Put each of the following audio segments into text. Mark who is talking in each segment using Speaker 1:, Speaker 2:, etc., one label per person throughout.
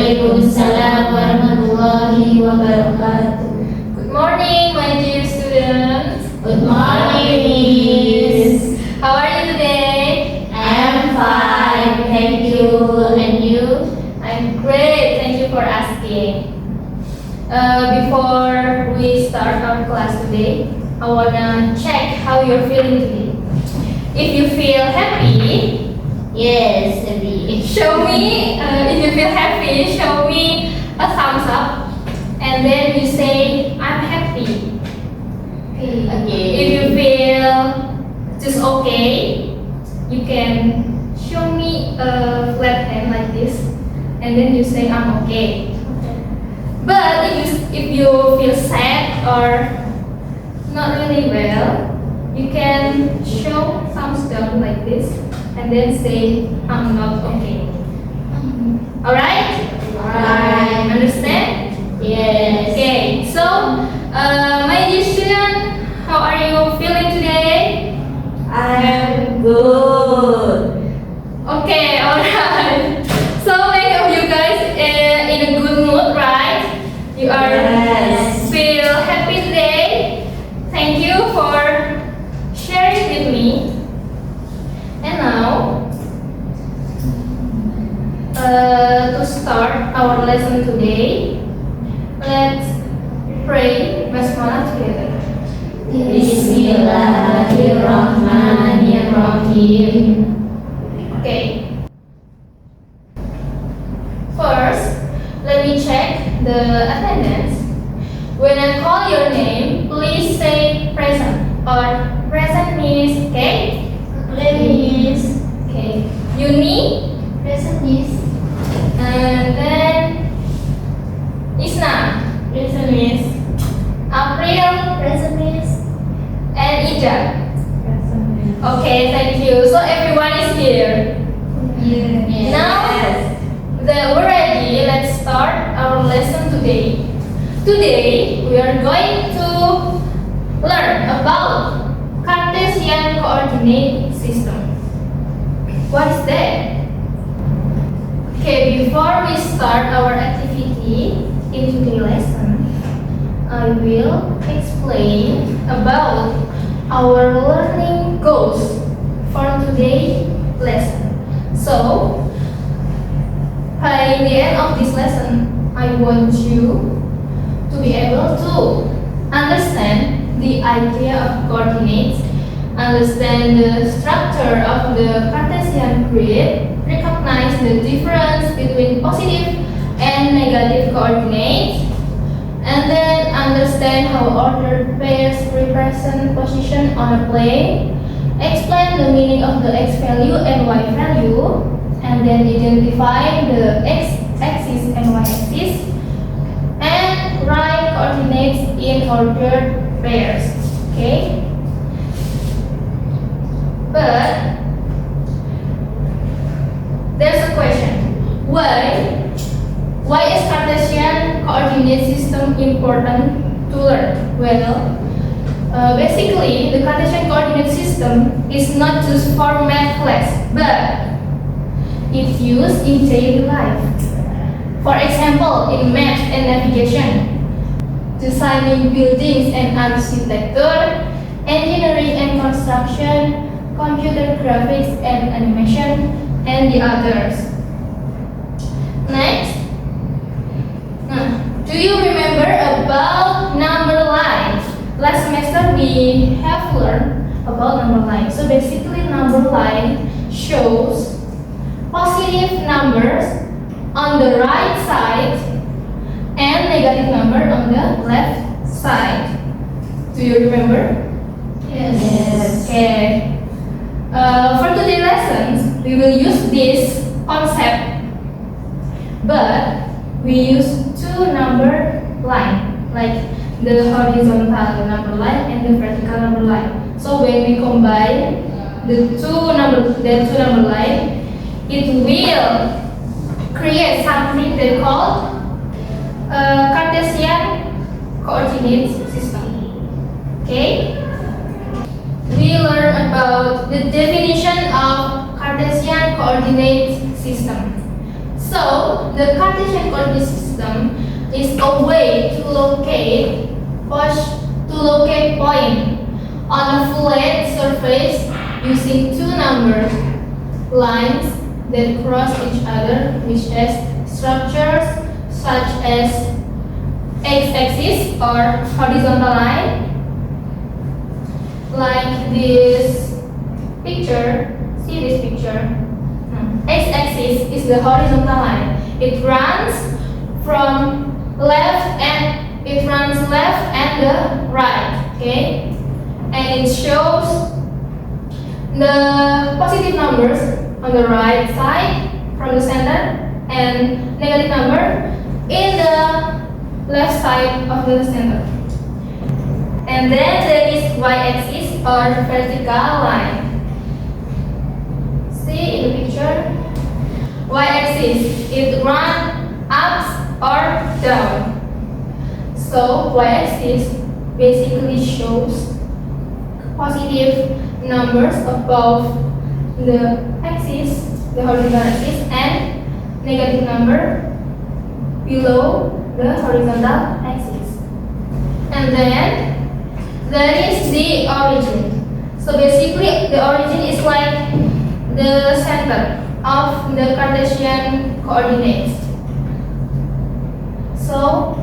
Speaker 1: Waalaikumsalam warahmatullahi wabarakatuh.
Speaker 2: Good morning, my dear students.
Speaker 1: Good morning, Miss.
Speaker 2: How are you today?
Speaker 1: I am fine, thank you. And you?
Speaker 2: I'm great. Thank you for asking. Before we start our class today, I wanna check how you're feeling today. If you feel happy,
Speaker 1: Yes, Abi.
Speaker 2: show me. If you feel happy, show me a thumbs up, and then you say I'm happy. If you feel just okay, you can show me a flat hand like this, and then you say I'm okay. But if you feel sad or not really well, you can show thumbs down like this, and then say I'm not okay. Alright?
Speaker 1: Alright.
Speaker 2: Understand?
Speaker 1: Yes.
Speaker 2: Okay, so my dear student, how are you feeling today?
Speaker 1: I am good.
Speaker 2: Okay, alright. So many of you guys in a good mood, right? You are
Speaker 1: Yes.
Speaker 2: feel happy today. Thank you for sharing with me. And now, to start our lesson today, let's pray basmalah together.
Speaker 1: Bismillahirrahmanirrahim.
Speaker 2: Okay. First, let me check the attendance. When I call your name, please say present or present means okay.
Speaker 1: Please.
Speaker 2: Okay. Yuni,
Speaker 1: Present, Miss.
Speaker 2: and then Isna,
Speaker 1: Present, Miss.
Speaker 2: April,
Speaker 1: Present, Miss.
Speaker 2: and Ija.
Speaker 1: Present, Miss.
Speaker 2: Okay, thank you. So everyone is here.
Speaker 1: Yes.
Speaker 2: Now that we're ready, let's start our lesson today. Today, we are going to learn about Cartesian coordinate system. What is that? Okay, before we start our activity in today's lesson, I will explain about our learning goals for today's lesson. So, by the end of this lesson, I want you to be able to understand the idea of coordinates, understand the structure of the Cartesian grid, recognize the difference between positive and negative coordinates, and then understand how ordered pairs represent position on a plane, explain the meaning of the x value and y value, and then identify the x-axis and y-axis, and write coordinates in ordered pairs. Okay? But there's a question. Why is Cartesian coordinate system important to learn? Well, basically, the Cartesian coordinate system is not just for math class, but it's used in daily life. For example, in math and navigation, designing buildings and architecture, engineering and construction, computer graphics and animation, and the others. Next, do you remember about number line? Last semester we have learned about number line. So basically, number line shows positive numbers on the right side and negative number on the left side. Do you remember?
Speaker 1: Yes.
Speaker 2: Okay. For today's lessons, we will use this concept, but we use two number line, like the horizontal number line and the vertical number line. So when we combine the two number line, it will create something they call Cartesian coordinate system. Okay? We learn about the definition of Cartesian coordinate system. So the Cartesian coordinate system is a way to locate point on a flat surface using two number lines that cross each other, which has structures such as x-axis or horizontal line, like this picture. See this picture? X-axis is the horizontal line. It runs left and the right. Okay, and it shows the positive numbers on the right side from the center and negative number in the left side of the center. And then there is y-axis or vertical line. See in the picture? Y-axis, it runs up or down. So y-axis basically shows positive numbers above the axis, the horizontal axis, and negative number below the horizontal axis. And then there is the origin. So basically the origin is like the center of the Cartesian coordinates. So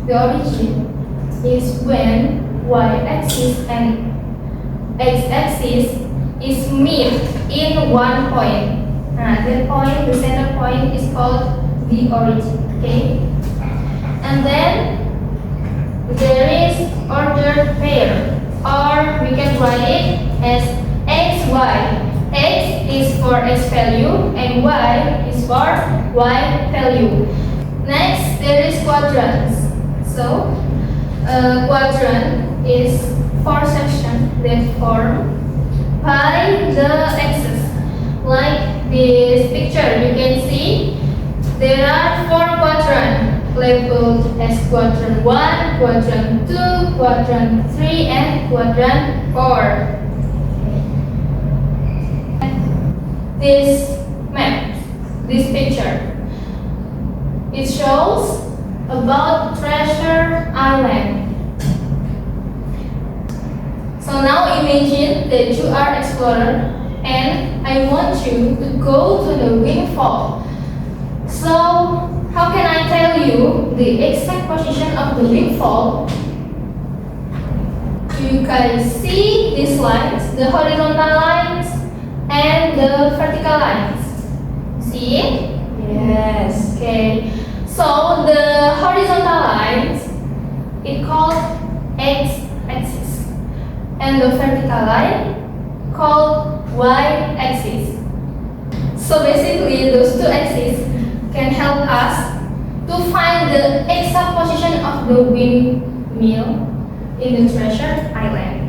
Speaker 2: the origin is when y-axis and x-axis is meet in one point. That point, the center point, is called the origin. Okay, and then there is ordered pair, or we can write it as x, y. X is for x value and y is for y value. Next, there is quadrants. So, quadrant is four sections that form by the axis. Like this picture, you can see there are four quadrants labeled as quadrant 1, quadrant 2, quadrant 3, and quadrant 4. This map, this picture, it shows about Treasure Island. So now imagine that you are explorer and I want you to go to the windfall. So how can I tell you the exact position of the windfall? You can see these lines, the horizontal lines and the vertical lines. See it? Yes. Okay. So the horizontal lines, it called x-axis, and the vertical line called y-axis. So basically, those two axes can help us to find the exact position of the windmill in the Treasure Island.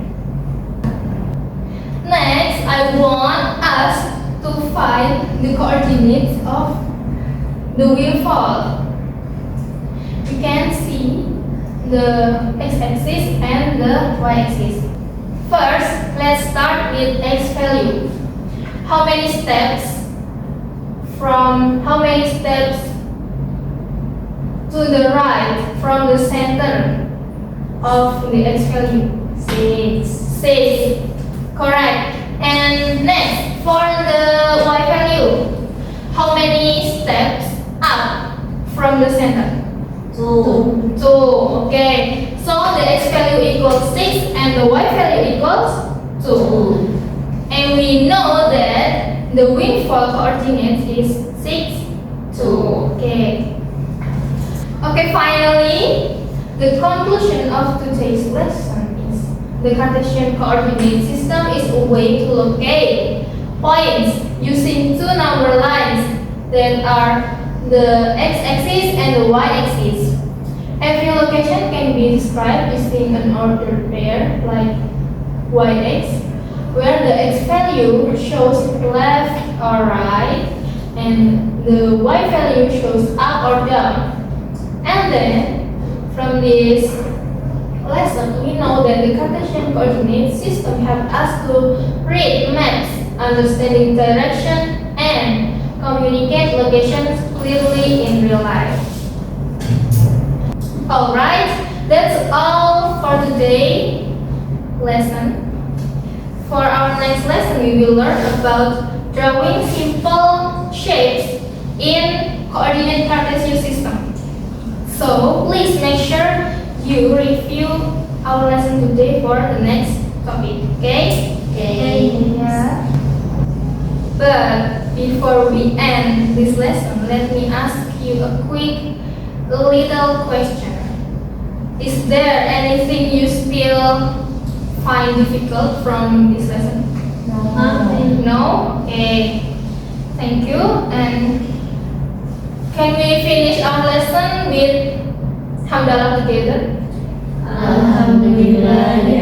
Speaker 2: Next, I want us to find the coordinates of the windfall. You can see the x-axis and the y-axis. First, let's start with x value. How many steps to the right from the center of the x value? 6. Correct. And next, for the y value, how many steps up from the center? 2. Okay. So the x value equals 6 and the y value equals 2. And we know that the windfall coordinate is 6, 2. Okay. Okay, finally, the conclusion of today's lesson is the Cartesian coordinate system is a way to locate points using two number lines that are the x-axis and the y-axis. Every location can be described using an ordered pair like y-x, where the x value shows left or right and the y value shows up or down. And then from this lesson, we know that the Cartesian coordinate system helps us to read maps, understanding direction, and communicate locations clearly in real life. Alright, that's all for today lesson. For our next lesson, we will learn about drawing simple shapes in coordinate Cartesian system. So please make sure you review our lesson today for the next topic. Okay?
Speaker 1: Okay.
Speaker 2: Yeah. But before we end this lesson, let me ask you a quick little question. Is there anything you still find difficult from this lesson?
Speaker 1: Nothing.
Speaker 2: No? Okay. Thank you. And can we finish our lesson with hamdalah together?
Speaker 1: Alhamdulillah.